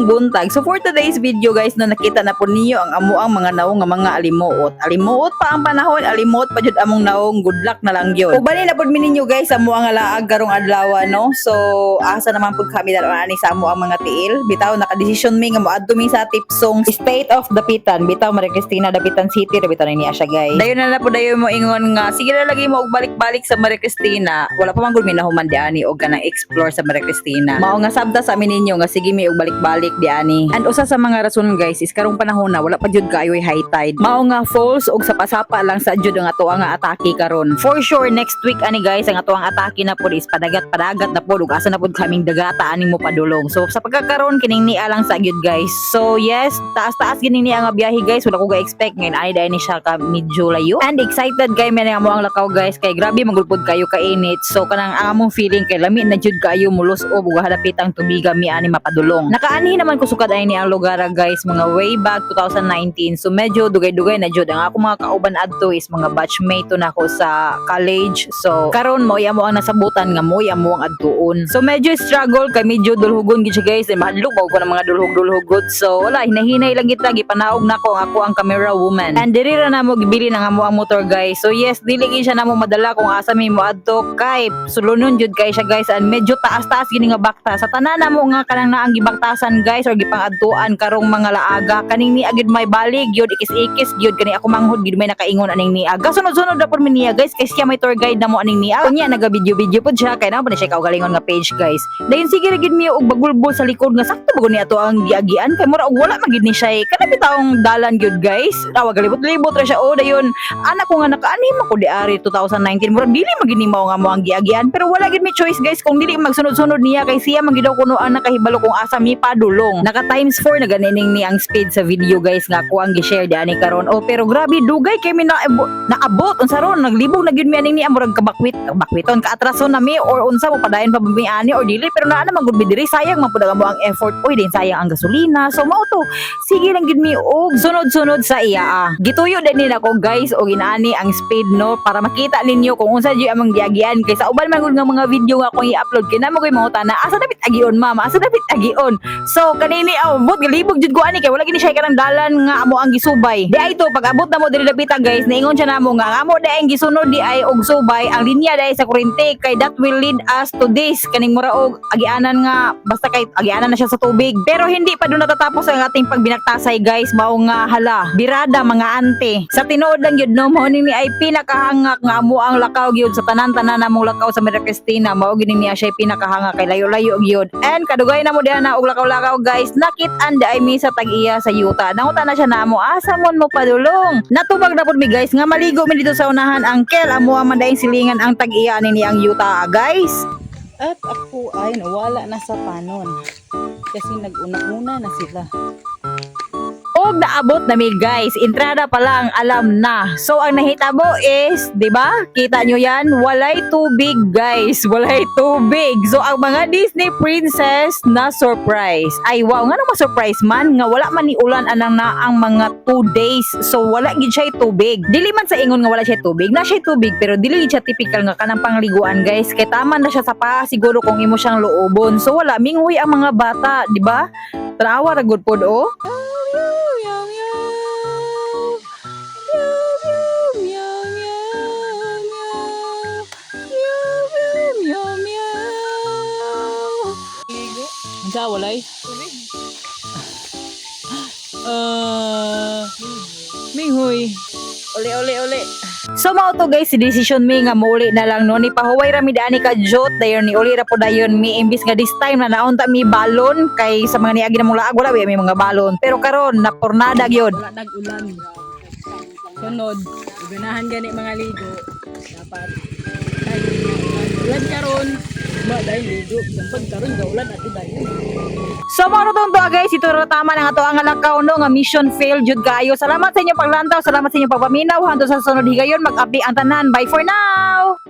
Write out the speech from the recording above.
buntag. So for today's video guys, na nakita na po ninyo ang amuang mga naong nga mga alimuot. Alimuot pa ang panahon, alimuot pa jud among naong, good luck na lang yun. Ug bali na pud mi ninyo guys amuang laag karong adlaw no. So asa naman pud kami dalo ani sa amuang mga tiil. Bitaw naka-decision mi nga moadto mi sa Tipsong State of Dapitan. Bitaw Maria Cristina Dapitan City, bitaw niya siya guys. Dayon na pud dayon mo ingon nga sige na lagi mo og balik-balik sa Maria Cristina. Wala pa man gud mi nahuman diani og kanang explore sa Maria Cristina. Mao nga sabta sa amin ninyo nga sige mi og balik-balik diani. And usa sa mga rason guys is karong panahon na wala pa jud kaayoy high tide. Mao nga falls og sapa-sapa lang sa jud ang ato nga atake karon. For sure next week ani guys ang ato ang atake na pud is padagat na pud ug asa na pud kaming dagata ani mo padulong. So sa pagkakaroon kining niya lang sa gyud guys. So yes, taas-taas gining niya nga biyahe guys. Wala ko ga-expect ngayon ay dahil ni siya ka medyo layo. And excited kay man nga mo ang lakaw guys kay grabe magulpod kayo kainit. So kanang among feeling kay lami na jud kayo mulos-ob ug hadapit ang tubiga mi ani mapadulong. Nakaanhi naman ko sukad ay ni ang lugar guys mga way back 2019. So medyo dugay-dugay na jud ang ako mga kauban adto is mga batchmate na ako sa college. So karon mo amo ang nasabutan nga mo amo ang adtuon. So medyo struggle kay medyo dulhugon gid siya guys. Mahadlok mo ko ng mga dulhog-dulhugot. So wala hinahinay lang kita gipanaog nako ako ang camera woman. And diri ra na mo gibili ng amo ang motor guys. So yes, dili gid siya namo madala kung asa mi mo adto kay sulunon jud kay siya guys. And medyo taas-taas gini nga bakta. Sa tanan namo nga kanang naang gibaktasan guys or gipang-adtuan karong mga laaga kaning ni agid may balig gyud ikis-ikis gyud kani ako manghod gyud may nakaingon aning niaga. Sunod-sunod na pud mi niya guys kay siya may tour guide namo aning niya. Kunya naga-video-video pud siya kay na pa siya kaugalingon nga page guys. Dayon sige ra gid mi og bagulbol sa likod nga sakto bago ni ato ang giagian kay mura og wala magid ni siya. Kana bitawong dalan gyud guys. Tawag galibot-libot ra siya o dayon anak ko nga nakaani ko di ari 2019 mura dili magid ni mao nga mo ang giagian pero wala gid mi choice guys kung dili magsunod-sunod niya kay siya magidaw kuno ang nakahibalo kung asa mi padulong. Naka times 4 na ganining ni ang speed sa video guys nga ko ang gi-share diani karon. Oh pero grabe dugay kay mi naabot unsa ron naglibog na gyud mi aning ni amurag bakwiton kaatrason na mi or unsa mo padayon pa mi ani or dili pero naa naman gud mi diri sayang man pud mo ang effort oy din sayang ang gasolina. So mao to sige lang gid mi og sunod-sunod sa iya. Gituyo din nila ko guys og inaani ang speed no para makita ninyo kung unsa gyud among giagian kay sa uban man gud nga mga video nga akong i-upload kay namo koy mangutana asa dapat agion mama asa dapat agion. So kanini abot galibog jud ko ani kay wala gid siya kanang dalan nga amo ang gisubay. Di ay to pag abot na mo diri dapita guys naingon siya namo nga amo di ang gisunod di ay og subay ang linya dai sa kuryente kay that will lead us to this kaning mura og agianan nga basta kay agianan na siya sa tubig. Pero hindi pa doon natatapos ang ating pagbinaktasay guys mao nga hala birada mga ante. Sa tinuod lang gyud no mo ni ay pinakahangak nga amo ang lakaw gyud sa tanan-tanan namong lakaw sa Maria Cristina mao gid niya siya pinakahangak kay layo-layo gyud. And kadugay na mo diha na og lakaw-lakaw guys nakit-an ay mi sa tag-iya sa yuta. Nanguta na siya namo asa mon mo padulong. Natubag na pud mi guys nga maligo mi dito sa unahan angkel amo ang mandaing silingan ang tag-iya ni ang yuta guys. At ako ay nawala na sa panon kasi nag-una-una na sila. Og naabot na mi guys, entrada pa lang alam na. So ang nahitabo is, 'di ba? Kita nyo 'yan, walay tubig guys, walay tubig. So ang mga Disney princess na surprise. Ay wow, nga nang ma-surprise man nga wala man ni ulan anang na ang mga 2 days. So wala gid siya tubig. Dili man sa ingon nga wala siya tubig, na siya tubig pero dili gid siya typical nga kanang pangliguan guys. Kay tama na siya sa pa siguro kung imo siyang luobon. So wala minghoy ang mga bata, 'di ba? Tanawa ra gud pod oh. Sa walay? Minghoy. Uli. So mao to guys, si decision mi nga mauli na lang no ni pahuway ra mi daani ka jot dayon ni uli ra po dayon mi imbis nga this time na naunta mi balon kay sa mga niagi na mong laag wala mi mga balon pero karon na pornada gyud. Wala nag-ulan. Sunod, ganahan gani mga ligo dapat ulan karon. Dahil ligo, pag karon gaulan at dayon. So mao to guys, ito ra tama na nga to ang lakaw no nga mission failed jud kayo. Salamat sa inyong paglantaw, salamat sa inyong pagpaminaw. Hangtod sa sunod higayon mag-update ang tanan. Bye for now.